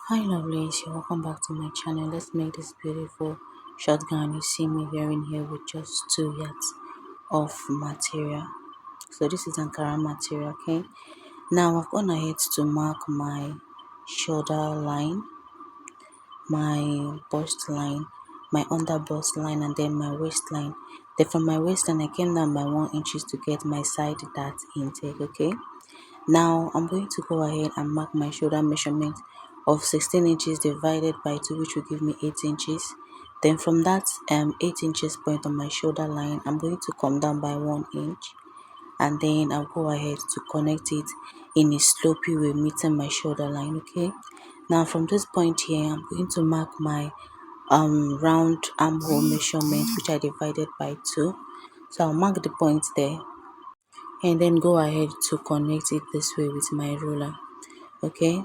Hi lovelies, you're welcome back to my channel. Let's make this beautiful short gown you see me wearing here with just 2 yards of material. So this is Ankara material, okay? Now I've gone ahead to mark my shoulder line, my bust line, my under bust line, and then my waistline. Then from my waistline I came down by 1 inches to get my side dart intake, okay? Now I'm going to go ahead and mark my shoulder measurement of 16 inches divided by 2, which will give me 8 inches. Then from that 8 inches point on my shoulder line, I'm going to come down by 1 inch, and then I'll go ahead to connect it in a slopey way meeting my shoulder line, okay? Now from this point here, I'm going to mark my round armhole measurement, which I divided by 2. So I'll mark the point there and then go ahead to connect it this way with my ruler, okay?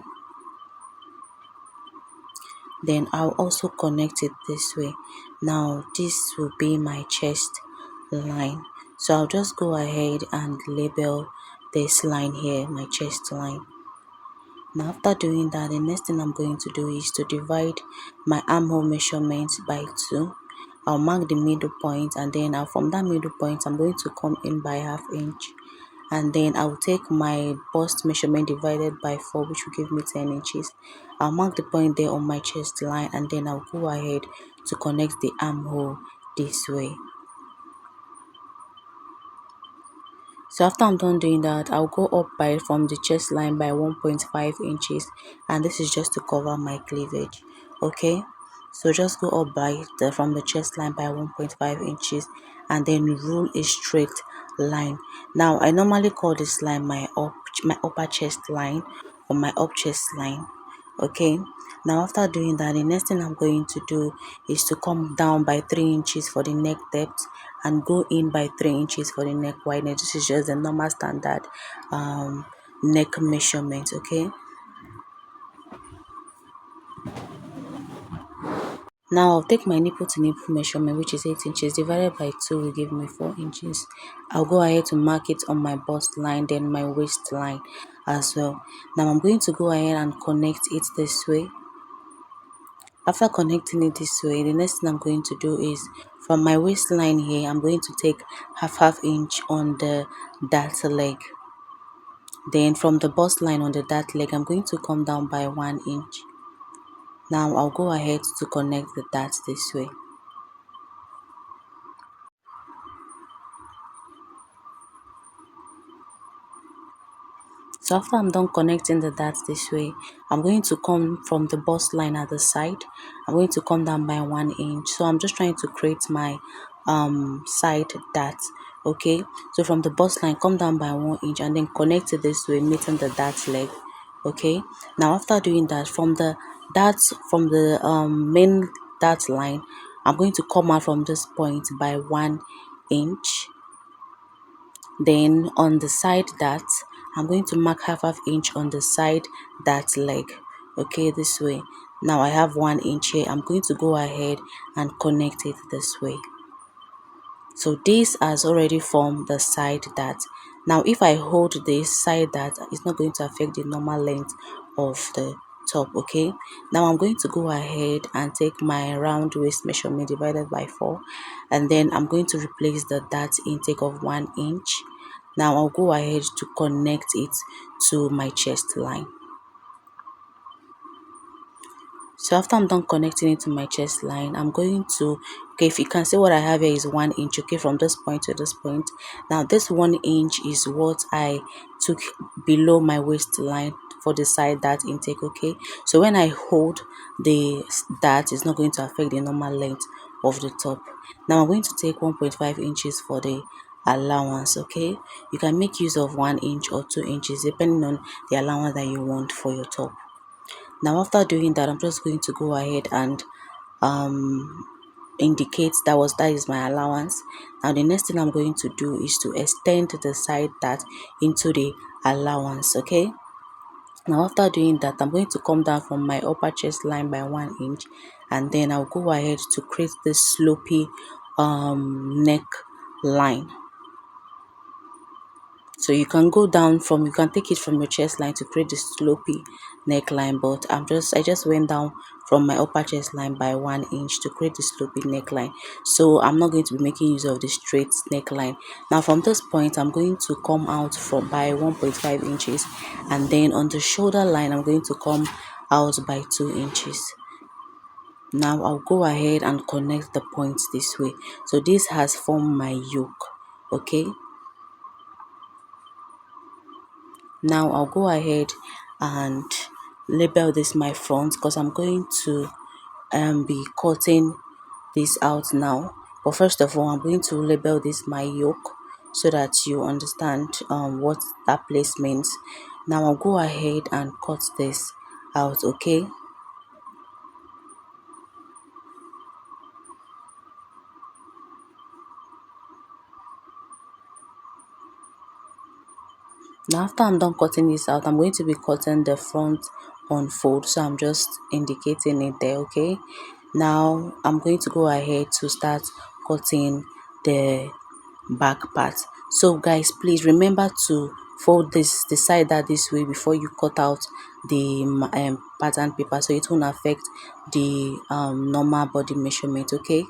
Then I'll also connect it this way. Now this will be my chest line, so I'll just go ahead and label this line here my chest line. Now after doing that, the next thing I'm going to do is to divide my armhole measurement by 2. I'll mark the middle point, and then from that middle point I'm going to come in by ½ inch, and then I'll take my bust measurement divided by 4, which will give me 10 inches. I'll mark the point there on my chest line, and then I'll go ahead to connect the armhole this way. So after I'm done doing that, I'll go up by from the chest line by 1.5 inches, and this is just to cover my cleavage, okay? So just go up by from the chest line by 1.5 inches, and then rule a straight line. Now I normally call this line my upper chest line or my up chest line, okay? Now after doing that, the next thing I'm going to do is to come down by 3 inches for the neck depth and go in by 3 inches for the neck wideness. This is just the normal standard neck measurement, okay? Now I'll take my nipple to nipple measurement, which is 8 inches divided by 2 will give me 4 inches. I'll go ahead to mark it on my bust line, then my waistline as well. Now I'm going to go ahead and connect it this way. After connecting it this way, the next thing I'm going to do is from my waistline here, I'm going to take half inch on the dart leg. Then from the bust line on the dart leg, I'm going to come down by 1 inch. Now I'll go ahead to connect the darts this way. So after I'm done connecting the darts this way, I'm going to come from the bust line at the side. I'm going to come down by 1 inch. So I'm just trying to create my side dart, okay? So from the bust line, come down by 1 inch and then connect it this way, meeting the dart leg, okay? Now after doing that, from the darts, from the main dart line, I'm going to come out from this point by 1 inch. Then on the side dart, I'm going to mark half inch on the side dart leg, okay, this way. Now I have 1 inch here. I'm going to go ahead and connect it this way. So this has already formed the side dart. Now if I hold this side dart, it's not going to affect the normal length of the top, okay? Now I'm going to go ahead and take my round waist measurement divided by 4, and then I'm going to replace the dart intake of 1 inch. Now I'll go ahead to connect it to my chest line. So after I'm done connecting it to my chest line, I'm going to, okay, if you can see what I have here is 1 inch, okay, from this point to this point. Now this 1 inch is what I took below my waistline for the side dart intake, okay? So when I hold the dart, it's not going to affect the normal length of the top. Now I'm going to take 1.5 inches for the allowance, okay? You can make use of 1 inch or 2 inches depending on the allowance that you want for your top. Now after doing that, I'm just going to go ahead and indicate that is my allowance. Now the next thing I'm going to do is to extend the side dart into the allowance, okay? Now after doing that, I'm going to come down from my upper chest line by 1 inch, and then I'll go ahead to create this slopey neck line. So you can go down from, you can take it from your chest line to create the slopey neckline, but I just went down from my upper chest line by 1 inch to create the sloping neckline. So I'm not going to be making use of the straight neckline. Now from this point, I'm going to come out from by 1.5 inches, and then on the shoulder line I'm going to come out by 2 inches. Now I'll go ahead and connect the points this way. So this has formed my yoke. Okay, now I'll go ahead and label this my front, because I'm going to be cutting this out now. But first of all, I'm going to label this my yoke so that you understand what that place means. Now I'll go ahead and cut this out. Okay, now after I'm done cutting this out, I'm going to be cutting the front unfold, so I'm just indicating it there. Okay, now I'm going to go ahead to start cutting the back part. So guys, please remember to fold the side that this way before you cut out the pattern paper, so it won't affect the normal body measurement. Okay,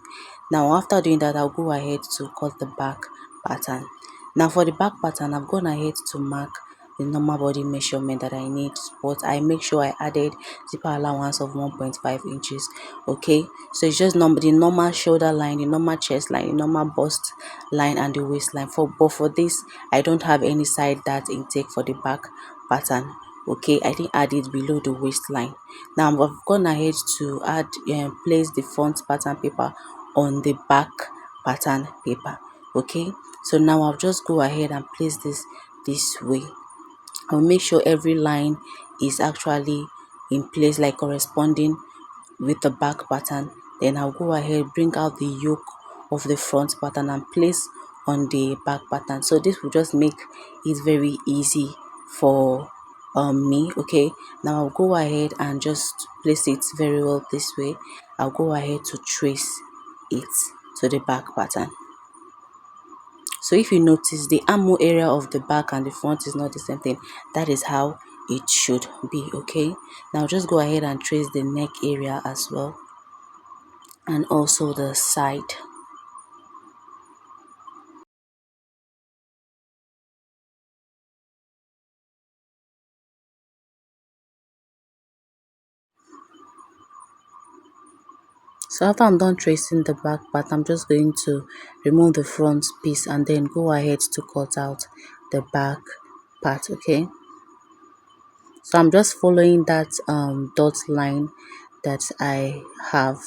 now after doing that, I'll go ahead to cut the back pattern. Now for the back pattern, I've gone ahead to mark the normal body measurement that I need, but I make sure I added zipper allowance of 1.5 inches. Okay, so it's just the normal shoulder line, the normal chest line, the normal bust line, and the waistline. But for this, I don't have any side dart intake for the back pattern. Okay, I didn't add it below the waistline. Now I've gone ahead to add place the front pattern paper on the back pattern paper. Okay, so now I'll just go ahead and place this way. I'll make sure every line is actually in place, like corresponding with the back pattern. Then I'll go ahead, bring out the yoke of the front pattern and place on the back pattern. So this will just make it very easy for me. Okay, now I'll go ahead and just place it very well this way. I'll go ahead to trace it to the back pattern. So if you notice, the armhole area of the back and the front is not the same thing. That is how it should be. Okay, now just go ahead and trace the neck area as well, and also the side. So after I'm done tracing the back part, I'm just going to remove the front piece and then go ahead to cut out the back part. Okay, so I'm just following that dot line that I have.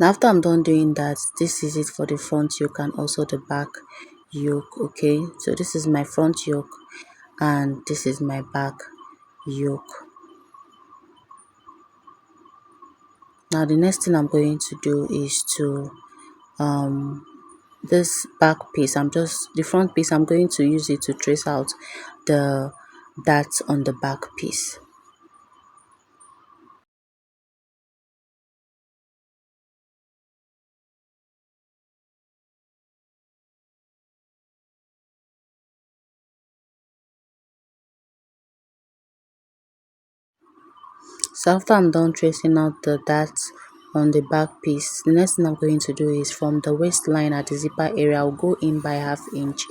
Now after I'm done doing that, this is it for the front yoke and also the back yoke. Okay, so this is my front yoke and this is my back yoke. Now the next thing I'm going to do is to this back piece, the front piece, I'm going to use it to trace out the dots on the back piece. So after I'm done tracing out the dots on the back piece, the next thing I'm going to do is from the waistline at the zipper area, I'll go in by ½ inch,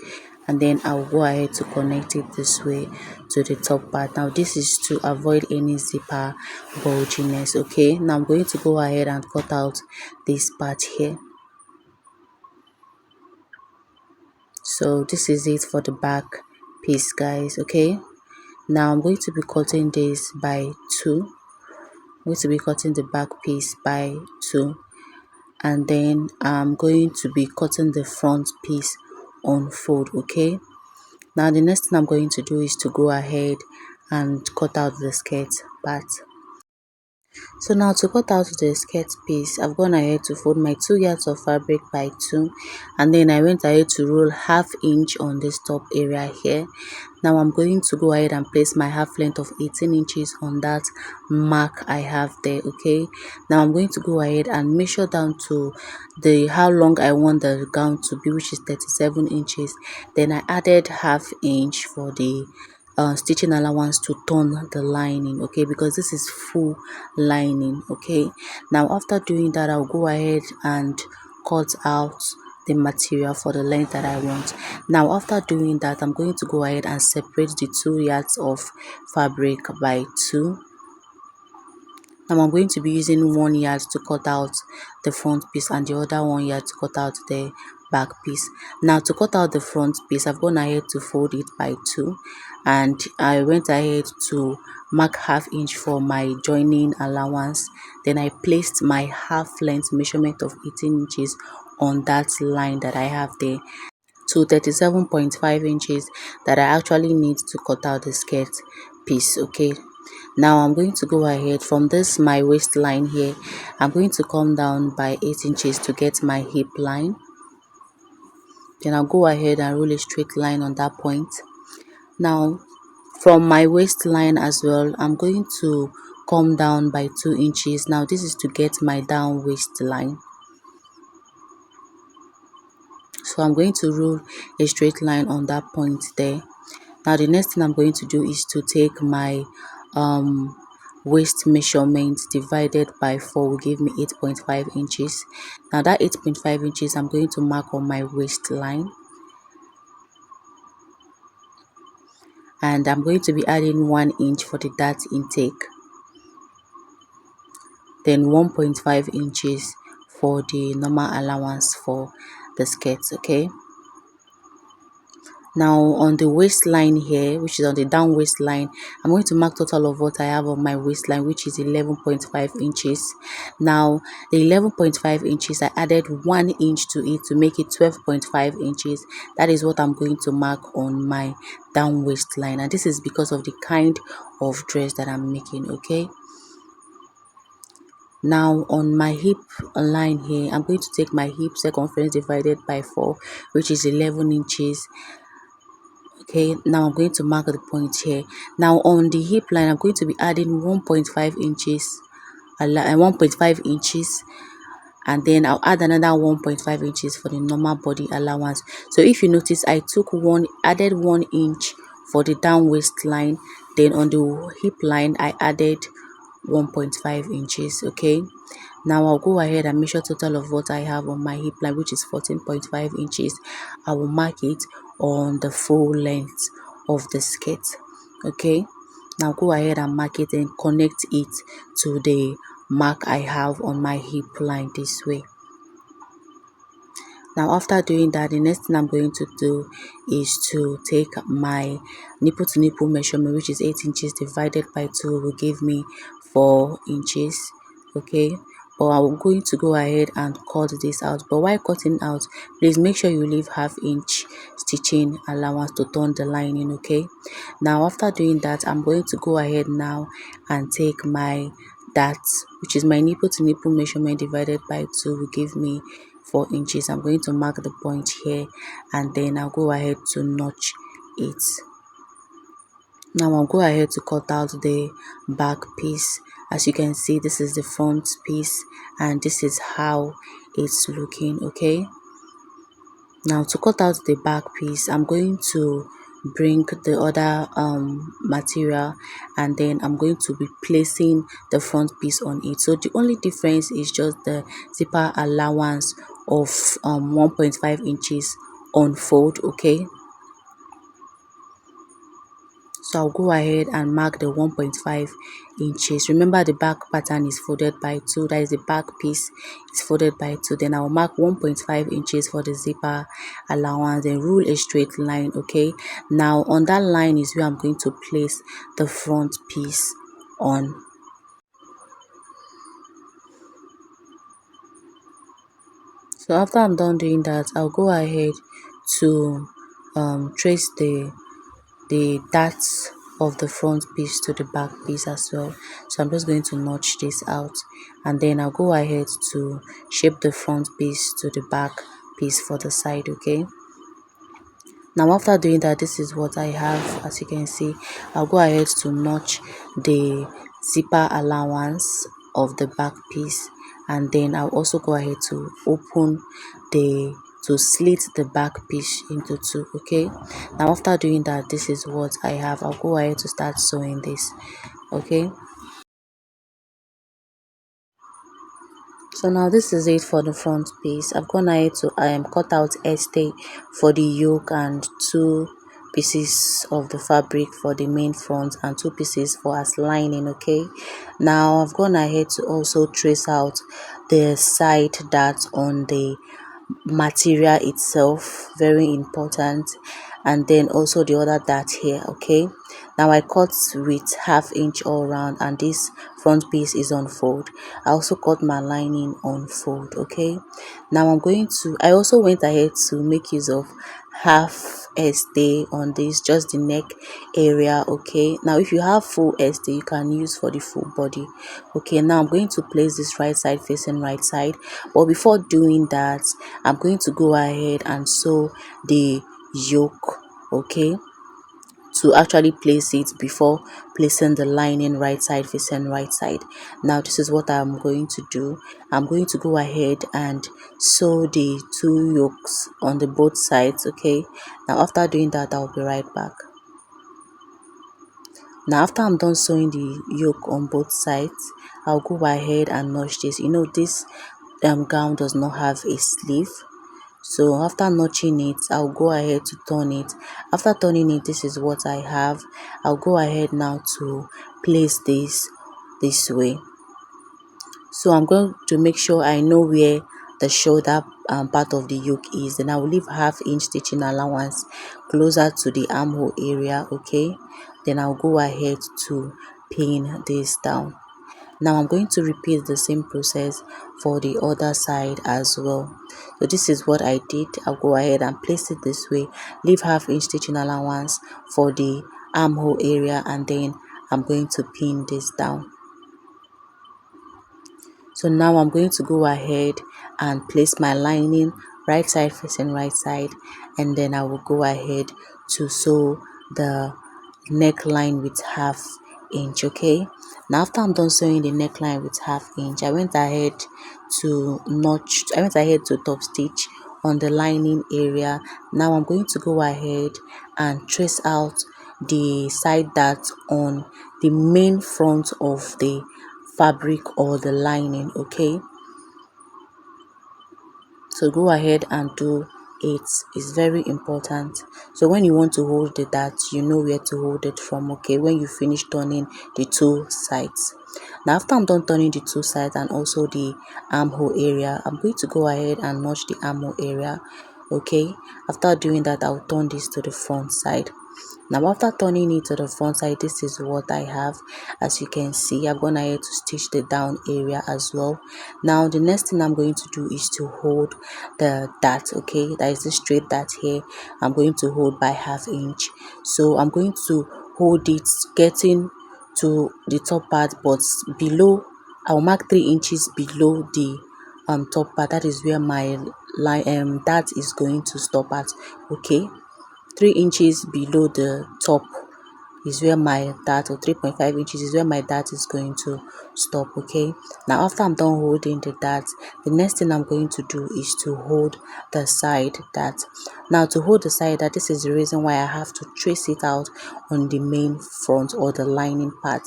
and then I'll go ahead to connect it this way to the top part. Now this is to avoid any zipper bulginess. Okay, now I'm going to go ahead and cut out this part here. So this is it for the back piece, guys. Okay, now I'm going to be cutting this by 2. I'm going to be cutting the back piece by 2, and then I'm going to be cutting the front piece on fold. Okay, now the next thing I'm going to do is to go ahead and cut out the skirt part. So now to cut out the skirt piece, I've gone ahead to fold my 2 yards of fabric by 2, and then I went ahead to roll ½ inch on this top area here. Now I'm going to go ahead and place my half length of 18 inches on that mark I have there. Okay, now I'm going to go ahead and measure down to the how long I want the gown to be, which is 37 inches. Then I added ½ inch for the stitching allowance to turn the lining, okay, because this is full lining. Okay, now after doing that, I'll go ahead and cut out the material for the length that I want. Now after doing that, I'm going to go ahead and separate the 2 yards of fabric by 2. Now I'm going to be using 1 yard to cut out the front piece and the other 1 yard to cut out the back piece. Now to cut out the front piece, I've gone ahead to fold it by 2, and I went ahead to mark ½ inch for my joining allowance. Then I placed my half length measurement of 18 inches on that line that I have there to 37.5 inches that I actually need to cut out the skirt piece. Okay, now I'm going to go ahead from this my waistline here. I'm going to come down by 8 inches to get my hip line. Then I'll go ahead and roll a straight line on that point. Now from my waistline as well, I'm going to come down by 2 inches. Now this is to get my down waistline. So I'm going to roll a straight line on that point there. Now the next thing I'm going to do is to take my waist measurement divided by 4 will give me 8.5 inches. Now that 8.5 inches I'm going to mark on my waistline, and I'm going to be adding 1 inch for the dart intake, then 1.5 inches for the normal allowance for the skirts. Okay, now on the waistline here, which is on the down waistline, I'm going to mark total of what I have on my waistline, which is 11.5 inches. Now the 11.5 inches, I added 1 inch to it to make it 12.5 inches. That is what I'm going to mark on my down waistline, and this is because of the kind of dress that I'm making. Okay, now on my hip line here, I'm going to take my hip circumference divided by 4, which is 11 inches. Okay, now I'm going to mark the point here. Now on the hip line, I'm going to be adding 1.5 inches and 1.5 inches, and then I'll add another 1.5 inches for the normal body allowance. So if you notice, I added 1 inch for the down waistline, then on the hip line I added 1.5 inches. Okay, now I'll go ahead and measure total of what I have on my hip line, which is 14.5 inches. I will mark it on the full length of the skirt. Okay, now go ahead and mark it and connect it to the mark I have on my hip line this way. Now after doing that, the next thing I'm going to do is to take my nipple to nipple measurement, which is 8 inches divided by 2 will give me 4 inches. Okay, but I'm going to go ahead and cut this out. But while cutting out, please make sure you leave ½ inch stitching allowance to turn the lining. Okay, now after doing that, I'm going to go ahead now and take my dart, which is my nipple to nipple measurement divided by 2 will give me 4 inches. I'm going to mark the point here, and then I'll go ahead to notch it. Now I'll go ahead to cut out the back piece. As you can see, this is the front piece and this is how it's looking. Okay, now to cut out the back piece, I'm going to bring the other material, and then I'm going to be placing the front piece on it. So the only difference is just the zipper allowance of 1.5 inches on fold. Okay, so I'll go ahead and mark the 1.5 inches. Remember, the back pattern is folded by 2, that is the back piece is folded by 2. Then I'll mark 1.5 inches for the zipper allowance, then rule a straight line. Okay, now on that line is where I'm going to place the front piece on. So after I'm done doing that, I'll go ahead to trace the darts of the front piece to the back piece as well. So I'm just going to notch this out, and then I'll go ahead to shape the front piece to the back piece for the side. Okay, now after doing that, this is what I have. As you can see, I'll go ahead to notch the zipper allowance of the back piece, and then I'll also go ahead to open the to slit the back piece into two. Okay, now after doing that, this is what I have. I'll go ahead to start sewing this. Okay, so now this is it for the front piece. I've gone ahead to cut out a stay for the yoke and two pieces of the fabric for the main front and two pieces for as lining. Okay, now I've gone ahead to also trace out the side dart on the material itself, very important, and then also the other dart here. Okay, now I cut with ½ inch all around, and this front piece is on fold. I also cut my lining on fold. Okay, now I also went ahead to make use of half a stay on this, just the neck area. Okay, now if you have full stay, you can use for the full body. Okay, now I'm going to place this right side facing right side, but before doing that, I'm going to go ahead and sew the yoke. Okay, to actually place it before placing the lining right side facing right side. Now this is what I'm going to do. I'm going to go ahead and sew the two yokes on the both sides. Okay, now after doing that, I'll be right back. Now after I'm done sewing the yoke on both sides, I'll go ahead and notch this. You know, this gown does not have a sleeve, so after notching it, I'll go ahead to turn it. After turning it, this is what I have. I'll go ahead now to place this way. So I'm going to make sure I know where the shoulder part of the yoke is. Then I will leave ½ inch stitching allowance closer to the armhole area. Okay, then I'll go ahead to pin this down. Now I'm going to repeat the same process for the other side as well. So this is what I did. I'll go ahead and place it this way, leave ½ inch stitching allowance for the armhole area, and then I'm going to pin this down. So now I'm going to go ahead and place my lining right side facing right side, and then I will go ahead to sew the neckline with ½ inch. Okay, now after I'm done sewing the neckline with ½ inch, I went ahead to top stitch on the lining area. Now I'm going to go ahead and trace out the side dart on the main front of the fabric or the lining. Okay, so go ahead and do it. It's very important. So when you want to hold the dart, you know where to hold it from. Okay, when you finish turning the two sides. Now after I'm done turning the two sides and also the armhole area, I'm going to go ahead and notch the armhole area. Okay, after doing that, I'll turn this to the front side. Now after turning it to the front side, this is what I have. As you can see, I've gone ahead to stitch the down area as well. Now the next thing I'm going to do is to hold the dart. Okay, that is the straight dart here. I'm going to hold by ½ inch. So I'm going to hold it getting to the top part, but below, I'll mark 3 inches below the top part. That is where my line dart is going to stop at. Okay, 3 inches below the top is where my dart, or 3.5 inches is where my dart is going to stop. Okay, now after I'm done holding the dart, the next thing I'm going to do is to hold the side dart. Now to hold the side dart, this is the reason why I have to trace it out on the main front or the lining part.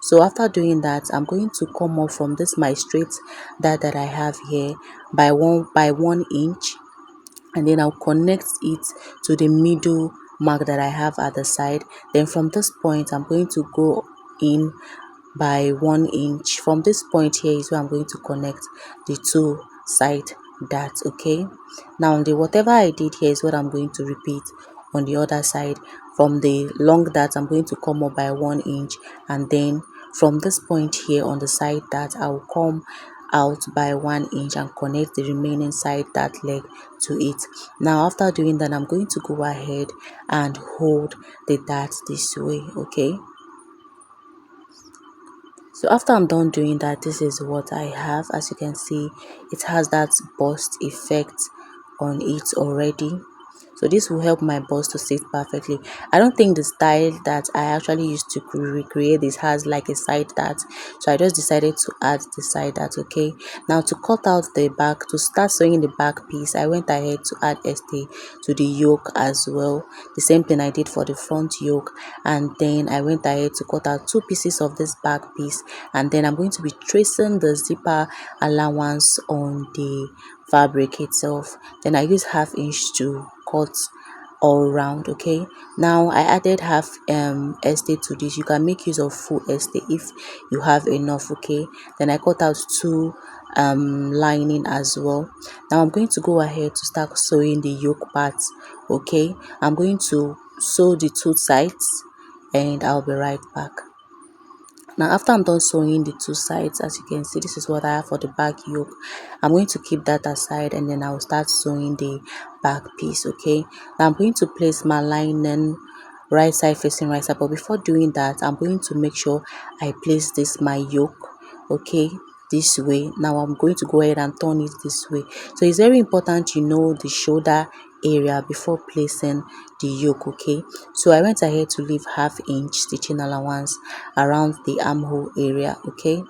So after doing that, I'm going to come up from this my straight dart that I have here by 1 inch, and then I'll connect it to the middle mark that I have at the side. Then from this point, I'm going to go in by 1 inch. From this point here is where I'm going to connect the two side darts. Okay, now the whatever I did here is what I'm going to repeat on the other side. From the long dart, I'm going to come up by 1 inch, and then from this point here on the side dart, I will come out by 1 inch and connect the remaining side dart leg to it. Now after doing that, I'm going to go ahead and hold the dart this way. Okay, so after I'm done doing that, this is what I have. As you can see, it has that burst effect on it already. So this will help my bust to sit perfectly. I don't think the style that I actually used to recreate this has like a side dart, so I just decided to add the side dart. Okay, now to cut out the back, to start sewing the back piece, I went ahead to add stay to the yoke as well. The same thing I did for the front yoke, and then I went ahead to cut out two pieces of this back piece, and then I'm going to be tracing the zipper allowance on the fabric itself. Then I use half inch to cut all round. Okay, now I added half estate to this. You can make use of full estate if you have enough. Okay, then I cut out two lining as well. Now I'm going to go ahead to start sewing the yoke part. Okay, I'm going to sew the two sides and I'll be right back. Now after I'm done sewing the two sides, as you can see, this is what I have for the back yoke. I'm going to keep that aside and then I'll start sewing the back piece. Okay, now I'm going to place my lining right side facing right side, but before doing that, I'm going to make sure I place this my yoke, okay, this way. Now I'm going to go ahead and turn it this way. So it's very important you know the shoulder area before placing the yoke. Okay, so I went ahead to leave half inch stitching allowance around the armhole area. Okay,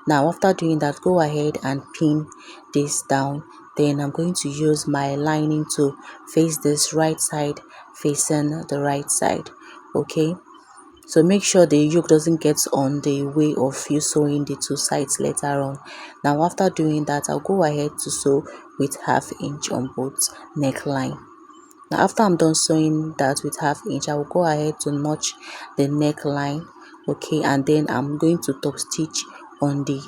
now after doing that, go ahead and pin this down. Then I'm going to use my lining to face this right side facing the right side. Okay, so make sure the yoke doesn't get on the way of you sewing the two sides later on. Now after doing that, I'll go ahead to sew with half inch on both neckline. Now after I'm done sewing that with half inch, I will go ahead to notch the neckline. Okay, and then I'm going to top stitch on the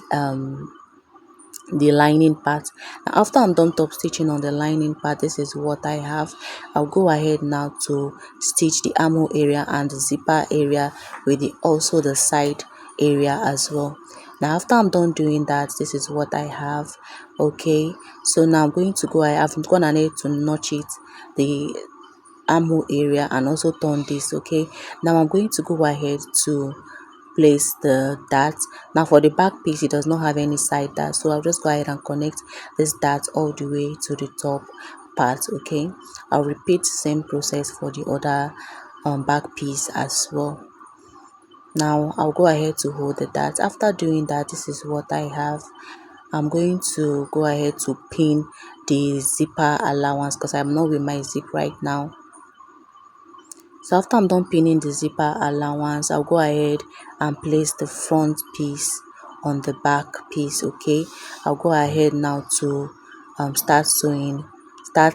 lining part. Now after I'm done top stitching on the lining part, this is what I have. I'll go ahead now to stitch the armhole area and the zipper area with the also the side area as well. Now after I'm done doing that, this is what I have. Okay, so now I'm going to go, I have gone ahead to notch it, the armhole area, and also turn this. Okay, now I'm going to go ahead to place the dart. Now for the back piece, it does not have any side dart, so I'll just go ahead and connect this dart all the way to the top part. Okay, I'll repeat the same process for the other back piece as well. Now I'll go ahead to hold the dart. After doing that, this is what I have. I'm going to go ahead to pin the zipper allowance because I'm not with my zip right now. So after I'm done pinning the zipper allowance, I'll go ahead and place the front piece on the back piece. Okay, I'll go ahead now to start sewing, start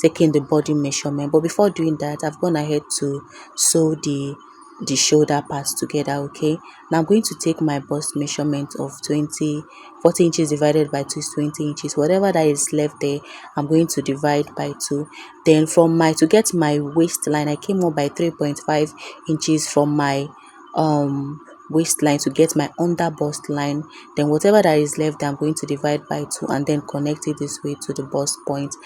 taking the body measurement. But before doing that, I've gone ahead to sew the shoulder parts together. Okay, now I'm going to take my bust measurement of 40 inches divided by 2 is 20 inches. Whatever that is left there, I'm going to divide by 2. Then from my, to get my waistline, I came up by 3.5 inches from my waistline to get my under bust line. Then whatever that is left, I'm going to divide by 2 and then connect it this way to the bust point.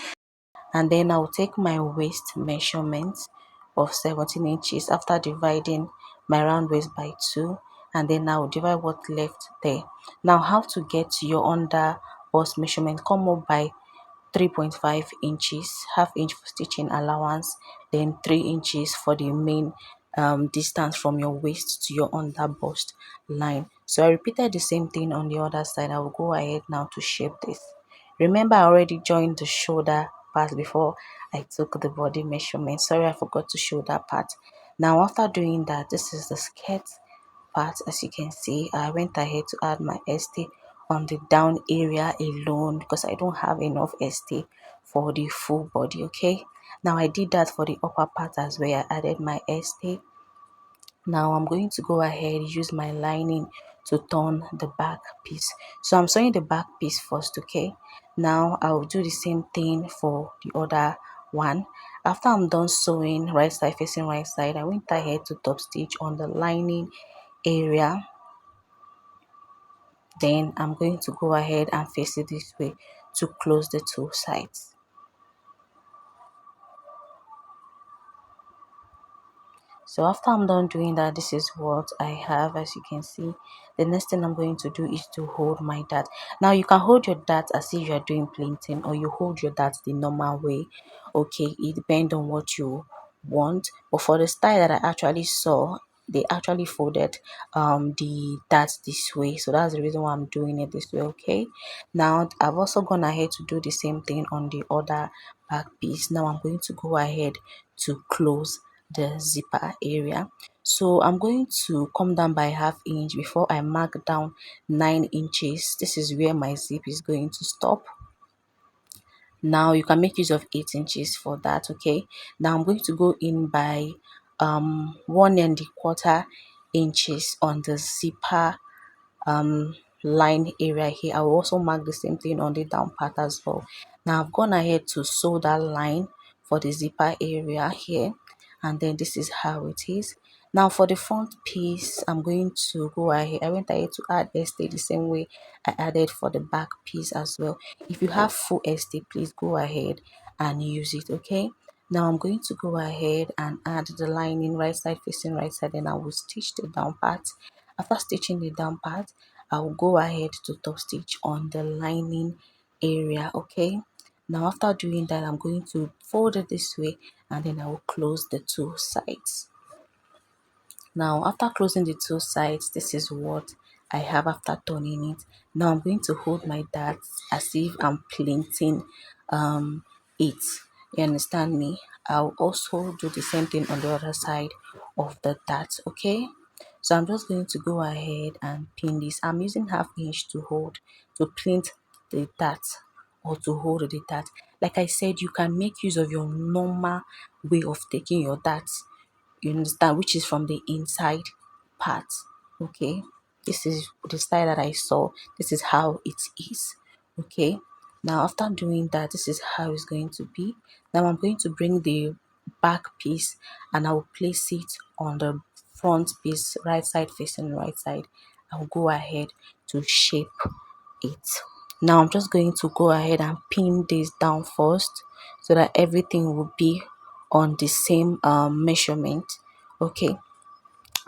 And then I'll take my waist measurement of 17 inches after dividing my round waist by 2, and then I'll divide what left there. Now how to get your under bust measurement: come up by 3.5 inches, half inch for stitching allowance, then 3 inches for the main distance from your waist to your under bust line. So I repeated the same thing on the other side. I will go ahead now to shape this. Remember, I already joined the shoulder part before I took the body measurement. Sorry, I forgot to show that part. Now after doing that, this is the skirt part. As you can see, I went ahead to add my ST on the down area alone because I don't have enough ST for the full body. Okay, now I did that for the upper part as well. I added my ST. Now I'm going to go ahead, use my lining to turn the back piece. So I'm sewing the back piece first. Okay, now I'll do the same thing for the other one. After I'm done sewing right side facing right side, I went ahead to top stitch on the lining area. Then I'm going to go ahead and face it this way to close the two sides. So after I'm done doing that, this is what I have. As you can see, the next thing I'm going to do is to hold my dart. Now you can hold your dart as if you're doing planting, or you hold your dart the normal way. Okay, it depends on what you want. But for the style that I actually saw, they actually folded the dart this way, so that's the reason why I'm doing it this way. Okay, now I've also gone ahead to do the same thing on the other back piece. Now I'm going to go ahead to close the zipper area. So I'm going to come down by half inch before I mark down 9 inches. This is where my zip is going to stop. Now you can make use of 8 inches for that. Okay, now I'm going to go in by 1.25 inches on the zipper line area here. I will also mark the same thing on the down part as well. Now I've gone ahead to sew that line for the zipper area here, and then this is how it is. Now for the front piece, I'm going to go ahead, I went ahead to add stay the same way I added for the back piece as well. If you have full stay, please go ahead and use it. Okay, now I'm going to go ahead and add the lining right side facing right side, and I will stitch the down part. After stitching the down part, I will go ahead to top stitch on the lining area. Okay, now after doing that, I'm going to fold it this way, and then I will close the two sides. Now after closing the two sides, this is what I have after turning it. Now I'm going to hold my dart as if I'm planting it. You understand me? I'll also do the same thing on the other side of the dart. Okay, so I'm just going to go ahead and pin this. I'm using half inch to hold, to plant the dart, or to hold the dart. Like I said, you can make use of your normal way of taking your darts, you understand, which is from the inside part. Okay, this is the style that I saw. This is how it is. Okay, now after doing that, this is how it's going to be. Now I'm going to bring the back piece, and I will place it on the front piece, right side facing right side. I'll go ahead to shape it. Now I'm just going to go ahead and pin this down first, so that everything will be on the same measurement. Okay,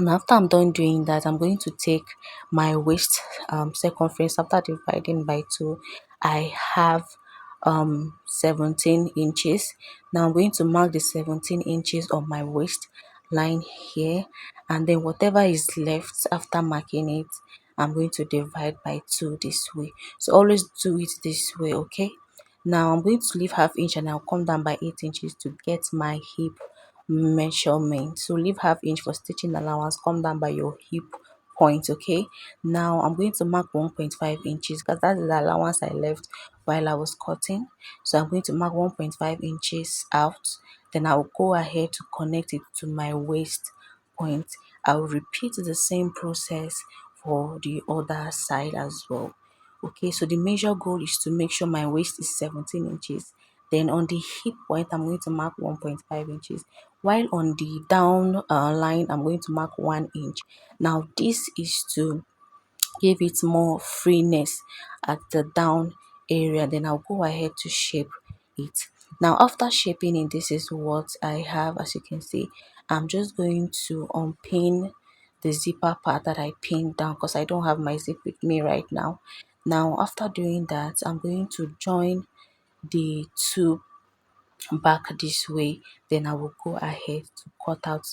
now after I'm done doing that, I'm going to take my waist circumference. After dividing by 2, I have 17 inches. Now I'm going to mark the 17 inches on my waist line here, and then whatever is left after marking it, I'm going to divide by 2 this way. So always do it this way. Okay, now I'm going to leave half inch, and I'll come down by 8 inches to get my hip measurement. So leave half inch for stitching allowance, come down by your hip point. Okay, now I'm going to mark 1.5 inches because that's the allowance I left while I was cutting. So I'm going to mark 1.5 inches out, then I'll go ahead to connect it to my waist point. I'll repeat the same process for the other side as well. Okay, so the major goal is to make sure my waist is 17 inches. Then on the hip point, I'm going to mark 1.5 inches. While on the down line, I'm going to mark 1 inch. Now this is to give it more freeness at the down area. Then I'll go ahead to shape it. Now after shaping it, this is what I have. As you can see, I'm just going to unpin the zipper part that I pinned down, because I don't have my zip with me right now. Now after doing that, I'm going to join the two back this way. Then I will go ahead to cut out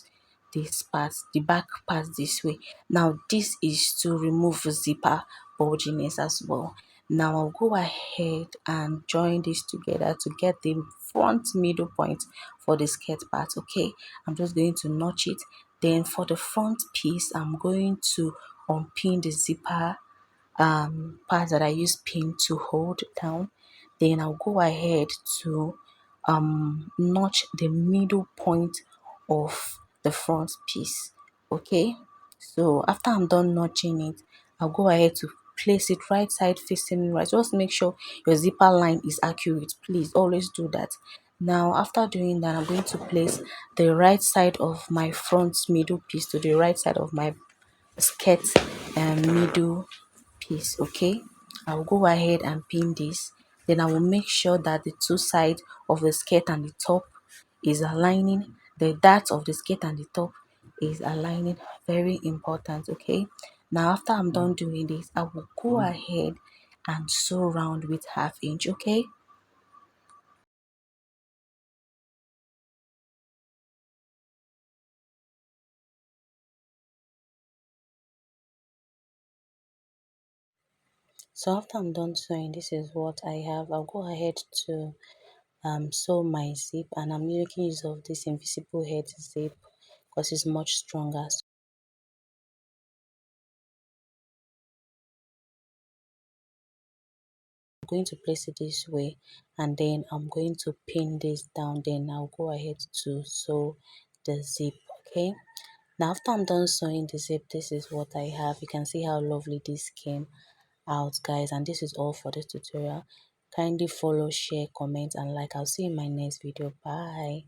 this part, the back part this way. Now this is to remove zipper bulginess as well. Now I'll go ahead and join this together to get the front middle point for the skirt part. Okay, I'm just going to notch it. Then for the front piece, I'm going to unpin the zipper part that I use pin to hold down. Then I'll go ahead to notch the middle point of the front piece. Okay, so after I'm done notching it, I'll go ahead to place it right side facing right. Just make sure your zipper line is accurate, please always do that. Now after doing that, I'm going to place the right side of my front middle piece to the right side of my skirt middle piece. Okay, I'll go ahead and pin this. Then I will make sure that the two sides of the skirt and the top is aligning. The dart of the skirt and the top is aligning. Very important. Okay, now after I'm done doing this, I will go ahead and sew round with 1/2 inch. Okay, so after I'm done sewing, this is what I have. I'll go ahead to sew my zip, and I'm making use of this invisible head zip because it's much stronger. So I'm going to place it this way, and then I'm going to pin this down, then I'll go ahead to sew the zip. Okay, now after I'm done sewing the zip, this is what I have. You can see how lovely this came out, guys, and this is all for this tutorial. Kindly follow, share, comment, and like. I'll see you in my next video. Bye.